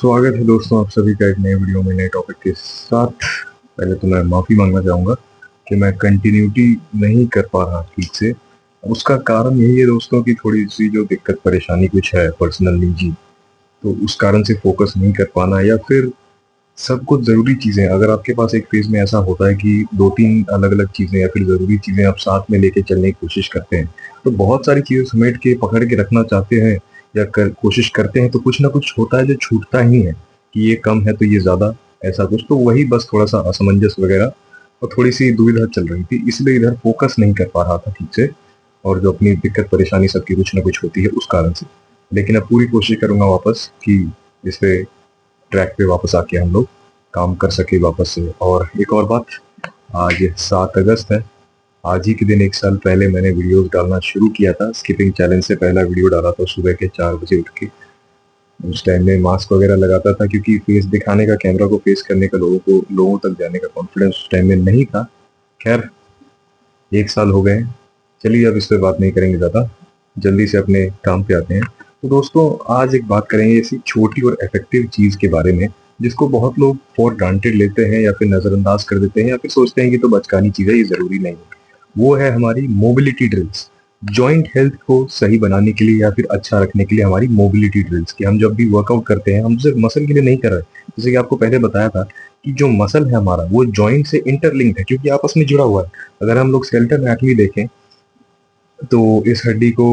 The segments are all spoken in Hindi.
स्वागत है दोस्तों आप सभी का एक नए वीडियो में नए टॉपिक के साथ। पहले तो मैं माफ़ी मांगना चाहूँगा कि मैं कंटिन्यूटी नहीं कर पा रहा ठीक से। उसका कारण यही है दोस्तों कि थोड़ी सी जो दिक्कत परेशानी कुछ है पर्सनल निजी, तो उस कारण से फोकस नहीं कर पाना, या फिर सब कुछ ज़रूरी चीज़ें अगर आपके पास एक फेज में ऐसा होता है कि दो तीन अलग अलग चीज़ें या फिर ज़रूरी चीज़ें आप साथ में लेके चलने की कोशिश करते हैं, तो बहुत सारी चीज़ें समेट के पकड़ के रखना चाहते हैं या कोशिश करते हैं, तो कुछ ना कुछ होता है जो छूटता ही है कि ये कम है तो ये ज़्यादा, ऐसा कुछ। तो वही बस थोड़ा सा असमंजस वगैरह और थोड़ी सी दुविधा चल रही थी, इसलिए इधर फोकस नहीं कर पा रहा था ठीक से। और जो अपनी दिक्कत परेशानी सबकी कुछ ना कुछ होती है उस कारण से। लेकिन अब पूरी कोशिश करूंगा वापस कि इस पे ट्रैक पे वापस आके हम लोग काम कर सके वापस से। और एक और बात, आज 7 अगस्त है। आज ही के दिन 1 साल पहले मैंने वीडियोस डालना शुरू किया था। स्किपिंग चैलेंज से पहला वीडियो डाला था सुबह के 4 बजे उठ के। उस टाइम में मास्क वगैरह लगाता था क्योंकि फेस दिखाने का, कैमरा को फेस करने का, लोगों तक जाने का कॉन्फिडेंस उस टाइम में नहीं था। खैर, 1 साल हो गए। चलिए अब इस पे बात नहीं करेंगे ज़्यादा, जल्दी से अपने काम पे आते हैं। तो दोस्तों, आज एक बात करेंगे ऐसी छोटी और इफेक्टिव चीज़ के बारे में जिसको बहुत लोग फॉर ग्रांटेड लेते हैं या फिर नज़रअंदाज कर देते हैं या फिर सोचते हैं कि तो बचकानी चीज़ है, ये ज़रूरी नहीं है। वो है हमारी मोबिलिटी ड्रिल्स। जॉइंट हेल्थ को सही बनाने के लिए या फिर अच्छा रखने के लिए हमारी मोबिलिटी ड्रिल्स कि हम जब भी वर्कआउट करते हैं हम सिर्फ मसल के लिए नहीं कर रहे। जैसे कि आपको पहले बताया था कि जो मसल है हमारा वो जॉइंट से इंटरलिंक्ड है क्योंकि आपस में जुड़ा हुआ है। अगर हम लोग स्केलेटल एनाटॉमी देखें तो इस हड्डी को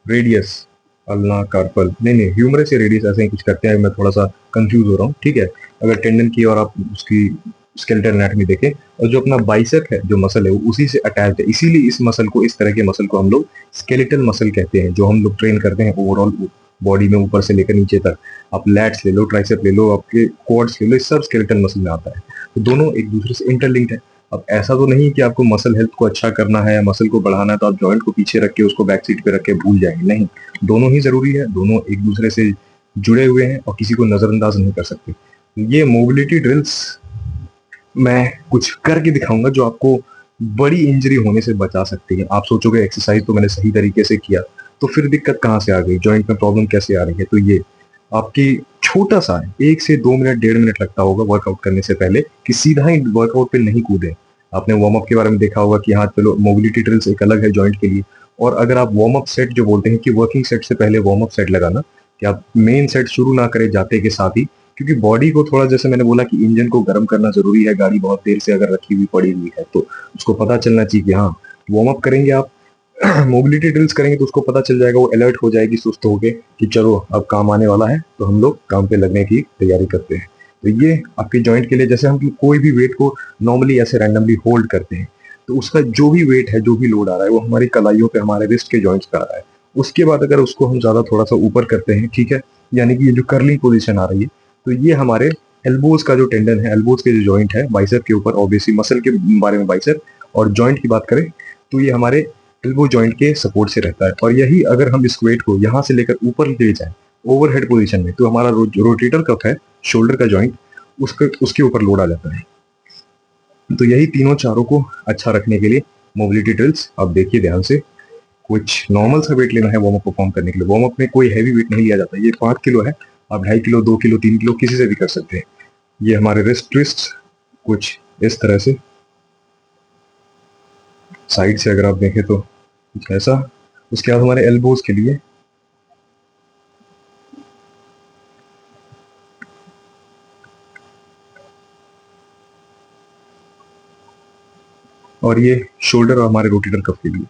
रेडियस, अल्ना कार्पल, नहीं ह्यूमरस या रेडियस ऐसे ही कुछ करते हैं, मैं थोड़ा सा कंफ्यूज हो रहा हूँ, ठीक है। अगर टेंडन की और आप उसकी स्केलेटल एनाटॉमी देखें, और जो अपना बाइसेप है जो मसल है वो उसी से अटैच्ड है, इसीलिए इस मसल को, इस तरह के मसल को हम लोग स्केलेटल मसल कहते हैं, जो हम लोग ट्रेन करते हैं ओवरऑल बॉडी में ऊपर से लेकर नीचे तक। आप लैट्स ले लो, ट्राइसेप ले लो, आपके क्वाड्स ले लो, ये सब स्केलेटल मसल में आता है। तो दोनों एक दूसरे से इंटरलिंक्ड है। अब ऐसा तो नहीं कि आपको मसल हेल्थ को अच्छा करना है या मसल को बढ़ाना है तो आप जॉइंट को पीछे रख के उसको बैक सीट पे रख के भूल जाएंगे, नहीं। दोनों ही जरूरी है, दोनों एक दूसरे से जुड़े हुए हैं और किसी को नजरअंदाज नहीं कर सकते। ये मोबिलिटी ड्रिल्स मैं कुछ करके दिखाऊंगा जो आपको बड़ी इंजरी होने से बचा सकती है। आप सोचोगे एक्सरसाइज तो मैंने सही तरीके से किया, तो फिर दिक्कत कहाँ से आ गई, जॉइंट में प्रॉब्लम कैसे आ रही है। तो ये आपकी छोटा सा है, 1 से 2 मिनट 1.5 मिनट लगता होगा वर्कआउट करने से पहले, कि सीधा ही वर्कआउट पे नहीं कूदे। आपने वार्म अप के बारे में देखा होगा कि हाँ चलो मोबिलिटी ड्रिल्स एक अलग है जॉइंट के लिए। और अगर आप वार्म अप सेट जो बोलते हैं कि वर्किंग सेट से पहले वार्म अप सेट लगाना, कि आप मेन सेट शुरू ना करें जाते के साथ ही, क्योंकि बॉडी को थोड़ा, जैसे मैंने बोला कि इंजन को गर्म करना जरूरी है। गाड़ी बहुत देर से अगर रखी हुई पड़ी हुई है तो उसको पता चलना चाहिए कि हाँ वार्म अप करेंगे आप, मोबिलिटी ड्रिल्स करेंगे तो उसको पता चल जाएगा, वो अलर्ट हो जाएगी सुस्त होके कि चलो अब काम आने वाला है, तो हम लोग काम पे लगने की तैयारी करते हैं। तो ये आपके जॉइंट के लिए, जैसे हम कोई भी वेट को नॉर्मली ऐसे रैंडमली होल्ड करते हैं, तो उसका जो भी वेट है, जो भी लोड आ रहा है, वो हमारी कलाइयों पे, हमारे रिस्ट के जॉइंट्स पे आ रहा है। उसके बाद अगर उसको हम ज्यादा थोड़ा सा ऊपर करते हैं, ठीक है, यानी कि ये जो कर्लिंग पोजिशन आ रही है, तो ये हमारे एल्बोज का जो टेंडन है, एल्बोज के जो जॉइंट है बाइसेप के ऊपर, ऑब्वियसली मसल के बारे में बाइसेप, और जॉइंट की बात करें तो ये हमारे एल्बो जॉइंट के सपोर्ट से रहता है। और यही अगर हम इस वेट को यहाँ से लेकर ऊपर ले जाएं ओवरहेड पोजीशन में, तो हमारा रोटेटर कफ है, शोल्डर का जॉइंट, उसके उसके ऊपर लोड आ जाता है। तो यही तीनों चारों को अच्छा रखने के लिए मोबिलिटी ड्रिल्स, आप देखिए ध्यान से। कुछ नॉर्मल सा वेट लेना है वार्म अप परफॉर्म करने के लिए। वार्म अप में कोई हैवी वेट नहीं लिया जाता। ये 5 किलो है, आप 2.5 किलो, 2 किलो, 3 किलो किसी से भी कर सकते हैं। ये हमारे रिस्ट ट्विस्ट कुछ इस तरह से, साइड से अगर आप देखें तो कुछ ऐसा। उसके बाद हमारे एल्बोज के लिए और ये शोल्डर और हमारे रोटेटर कफ के लिए।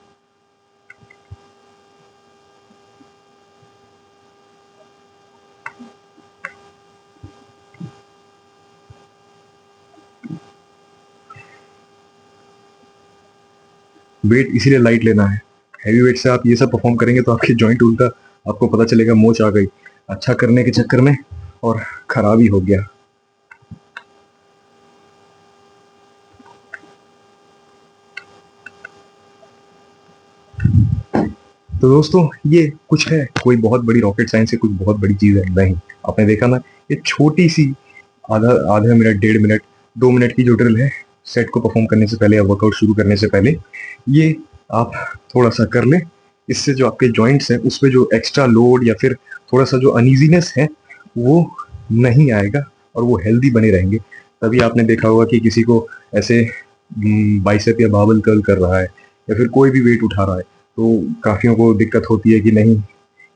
वेट इसीलिए लाइट लेना है। हैवी वेट से आप ये सब परफॉर्म करेंगे तो आपके जॉइंट उल्टा, आपको पता चलेगा मोच आ गई अच्छा करने के चक्कर में और खराब ही हो गया। तो दोस्तों, ये कुछ है, कोई बहुत बड़ी रॉकेट साइंस है, कुछ बहुत बड़ी चीज है नहीं। आपने देखा ना, ये छोटी सी आधा आधा मिनट, 1.5 मिनट, 2 मिनट की जो ड्रिल है सेट को परफॉर्म करने से पहले या वर्कआउट शुरू करने से पहले, ये आप थोड़ा सा कर लें। इससे जो आपके जॉइंट्स हैं उस पर जो एक्स्ट्रा लोड या फिर थोड़ा सा जो अनइजीनेस है वो नहीं आएगा और वो हेल्दी बने रहेंगे। तभी आपने देखा होगा कि किसी को ऐसे बाइसेप या बाबल कर्ल कर रहा है या फिर कोई भी वेट उठा रहा है तो काफियों को दिक्कत होती है कि नहीं,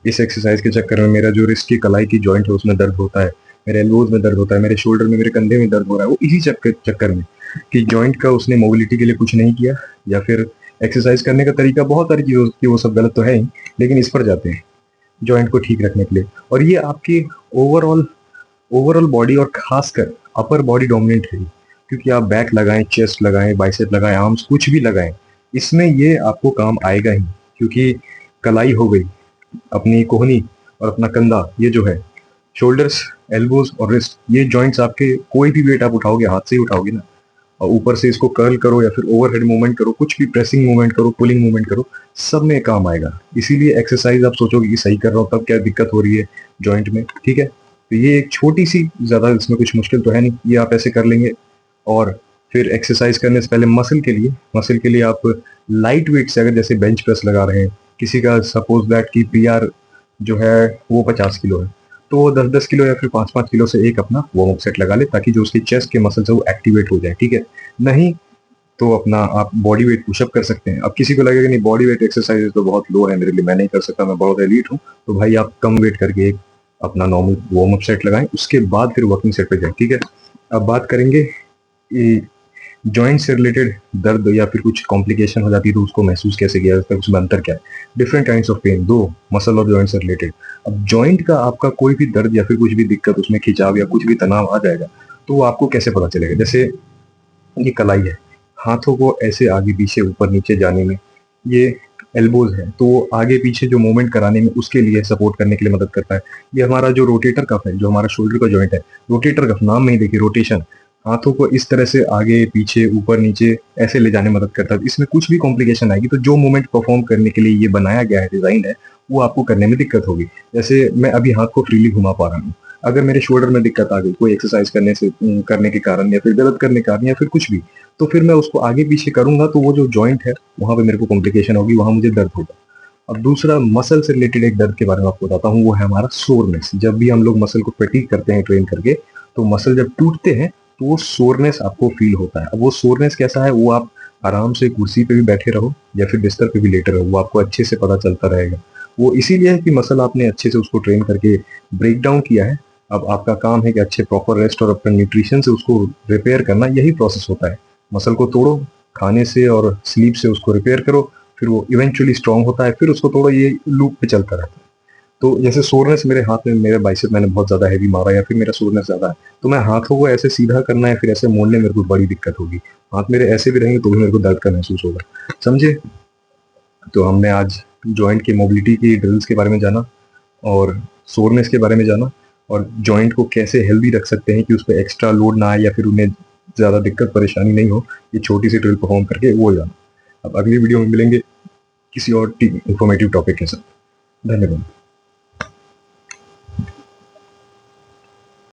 इस एक्सरसाइज के चक्कर में मेरा जो रिस्ट की कलाई की जॉइंट है उसमें दर्द होता है, मेरे एल्बोज में दर्द होता है, मेरे शोल्डर में, मेरे कंधे में दर्द हो रहा है। वो इसी चक्कर में कि जॉइंट का उसने मोबिलिटी के लिए कुछ नहीं किया, या फिर एक्सरसाइज करने का तरीका बहुत सारी चीज़ों की वो सब गलत तो है ही, लेकिन इस पर जाते हैं जॉइंट को ठीक रखने के लिए। और ये आपकी ओवरऑल ओवरऑल बॉडी और खासकर अपर बॉडी डोमिनेंट है, क्योंकि आप बैक लगाएं, चेस्ट लगाएं, बाइसेप लगाएं, आर्म्स कुछ भी लगाएं, इसमें ये आपको काम आएगा ही। क्योंकि कलाई हो गई, अपनी कोहनी और अपना कंधा, ये जो है शोल्डर्स, एल्बोज और रिस्ट, ये जॉइंट्स आपके कोई भी वेट आप उठाओगे हाथ से ही उठाओगे ना, और ऊपर से इसको कर्ल करो या फिर ओवरहेड मूवमेंट करो, कुछ भी प्रेसिंग मूवमेंट करो, पुलिंग मूवमेंट करो, सब में काम आएगा। इसीलिए एक्सरसाइज आप सोचोगे कि सही कर रहा हूँ तब क्या दिक्कत हो रही है जॉइंट में, ठीक है। तो ये एक छोटी सी, ज्यादा इसमें कुछ मुश्किल तो है नहीं, ये आप ऐसे कर लेंगे। और फिर एक्सरसाइज करने से पहले मसल के लिए आप लाइट वेट से, अगर जैसे बेंच प्रेस लगा रहे हैं, किसी का सपोज दैट की पीआर जो है वो 50 किलो है, तो वो 10-10 किलो या फिर 5-5 किलो से एक अपना वार्म अप सेट लगा ले, ताकि जो उसकी चेस्ट के मसल्स है वो एक्टिवेट हो जाए, ठीक है। नहीं तो अपना आप बॉडी वेट पुशअप कर सकते हैं। अब किसी को लगेगा नहीं बॉडी वेट एक्सरसाइज तो बहुत लो है मेरे लिए, मैं नहीं कर सकता, मैं बहुत एलीट हूँ, तो भाई आप कम वेट करके एक अपना नॉर्मल वार्म अप सेट लगाएं, उसके बाद फिर वर्किंग सेट पे जाए, ठीक है। अब बात करेंगे जॉइंट से रिलेटेड दर्द या फिर कुछ कॉम्प्लिकेशन हो जाती है तो उसको महसूस कैसे किया जाता है, उसमें अंतर क्या है। डिफरेंट काइंड्स ऑफ पेन, दो मसल और जॉइंट से रिलेटेड। अब जॉइंट का आपका कोई भी दर्द या फिर कुछ भी दिक्कत, उसमें खिंचाव या कुछ भी तनाव आ जाएगा, तो वो आपको कैसे पता चलेगा। जैसे ये कलाई है, हाथों को ऐसे आगे पीछे ऊपर नीचे जाने में, ये एल्बोज है तो वो आगे पीछे जो मूवमेंट कराने में उसके लिए सपोर्ट करने के लिए मदद करता है। ये हमारा जो रोटेटर कफ है, जो हमारा शोल्डर का जॉइंट है, रोटेटर कफ, नाम में ही देखिए रोटेशन, हाथों को इस तरह से आगे पीछे ऊपर नीचे ऐसे ले जाने में मदद करता है। इसमें कुछ भी कॉम्प्लिकेशन आएगी तो जो मूवमेंट परफॉर्म करने के लिए ये बनाया गया है, डिजाइन है, वो आपको करने में दिक्कत होगी। जैसे मैं अभी हाथ को फ्रीली घुमा पा रहा हूँ, अगर मेरे शोल्डर में दिक्कत आ गई कोई एक्सरसाइज करने के कारण या फिर दर्द करने के कारण या फिर कुछ भी, तो फिर मैं उसको आगे पीछे करूंगा तो वो जो जॉइंट है वहां पे मेरे को कॉम्प्लिकेशन होगी, वहां मुझे दर्द होगा। अब दूसरा मसल से रिलेटेड एक दर्द के बारे में आपको बताता हूँ, वो है हमारा सोरनेस। जब भी हम लोग मसल को फटीग करते हैं ट्रेन करके, तो मसल जब टूटते हैं तो वो सोरनेस आपको फील होता है। अब वो सोरनेस कैसा है, वो आप आराम से कुर्सी पे भी बैठे रहो या फिर बिस्तर पे भी लेटे रहो, वो आपको अच्छे से पता चलता रहेगा। वो इसीलिए है कि मसल आपने अच्छे से उसको ट्रेन करके ब्रेक डाउन किया है। अब आपका काम है कि अच्छे प्रॉपर रेस्ट और अपने न्यूट्रिशन से उसको रिपेयर करना, यही प्रोसेस होता है। मसल को तोड़ो, खाने से और स्लीप से उसको रिपेयर करो, फिर वो इवेंचुअली स्ट्रांग होता है, फिर उसको तोड़ो, ये लूप पे चलता रहता है। तो जैसे सोरनेस मेरे हाथ में, मेरे बाइसेप मैंने बहुत ज्यादा हैवी मारा या फिर मेरा सोरनेस ज्यादा है, तो मैं हाथों को ऐसे सीधा करना है फिर ऐसे मोड़ने में मेरे को बड़ी दिक्कत होगी। हाथ मेरे ऐसे भी रहेंगे तो भी मेरे को दर्द का महसूस होगा, समझे। तो हमने आज जॉइंट की मोबिलिटी की ड्रिल्स के बारे में जाना, और सोरनेस के बारे में जाना, और जॉइंट को कैसे हेल्दी रख सकते हैं कि उस पर एक्स्ट्रा लोड ना आए या फिर उन्हें ज़्यादा दिक्कत परेशानी नहीं हो, ये छोटी सी ड्रिल परफॉर्म करके वो जाना। अब अगली वीडियो में मिलेंगे किसी और इंफॉर्मेटिव टॉपिक के साथ। धन्यवाद।